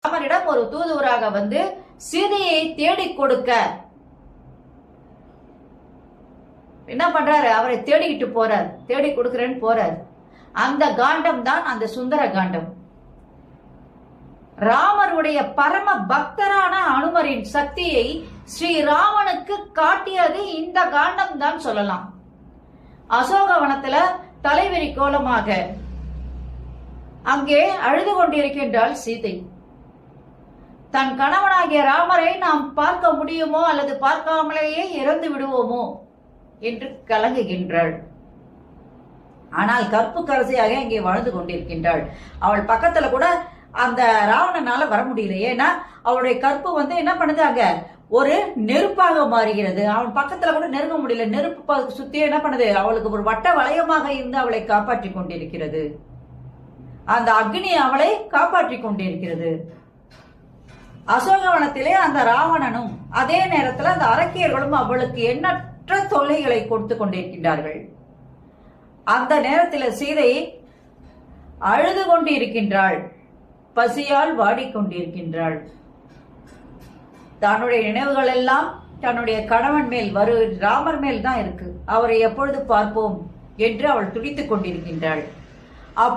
ராமரிடம் ஒரு தூதுவராக வந்து சீதையை தேடி கொடுக்க என்ன பண்றாரு? அவரை தேடிக்கிட்டு போறார், தேடி கொடுக்கிறேன்னு போறார். அந்த காண்டம் தான் அந்த சுந்தர காண்டம். ராமருடைய பரம பக்தரான அனுமரின் சக்தியை ஸ்ரீராமனுக்கு காட்டியது இந்த காண்டம் தான் சொல்லலாம். அசோகவனத்துல தலைவிரி கோலமாக அங்கே அழுது கொண்டிருக்கின்றாள் சீதை. தன் கணவனாகிய ராமரை நாம் பார்க்க முடியுமோ அல்லது பார்க்காமலேயே இறந்து விடுவோமோ என்று கலங்குகின்றாள். ஆனால் கற்புக்கரசியாக இங்கே வாழ்ந்து கொண்டிருக்கின்றாள். அவள் பக்கத்துல கூட அந்த ராவணனால வர முடியல. ஏன்னா அவளுடைய கற்பு வந்து என்ன பண்ணுதாங்க, ஒரு நெருப்பாக மாறுகிறது. அவன் பக்கத்துல கூட நெருங்க முடியல. நெருப்பு சுத்தி என்ன பண்ணுது, அவளுக்கு ஒரு வட்ட வளையமாக இருந்து அவளை காப்பாற்றி கொண்டிருக்கிறது. அந்த அக்னி அவளை காப்பாற்றி கொண்டிருக்கிறது. அசோகவனத்திலே அந்த ராவணனும் அதே நேரத்தில் அந்த அரக்கியர்களும் அவளுக்கு எண்ணற்ற தொல்லைகளை கொடுத்து கொண்டிருக்கின்றார்கள். அந்த நேரத்தில் சீதை அழுது கொண்டு இருக்கின்றாள், பசியால் வாடிக்கொண்டிருக்கின்றாள். தன்னுடைய நினைவுகள் எல்லாம் தன்னுடைய கணவன் மேல் ராமர் மேல் தான் இருக்கு. அவரை எப்பொழுது பார்ப்போம் என்று அவள் துடித்துக் கொண்டிருக்கின்றாள். அப்போ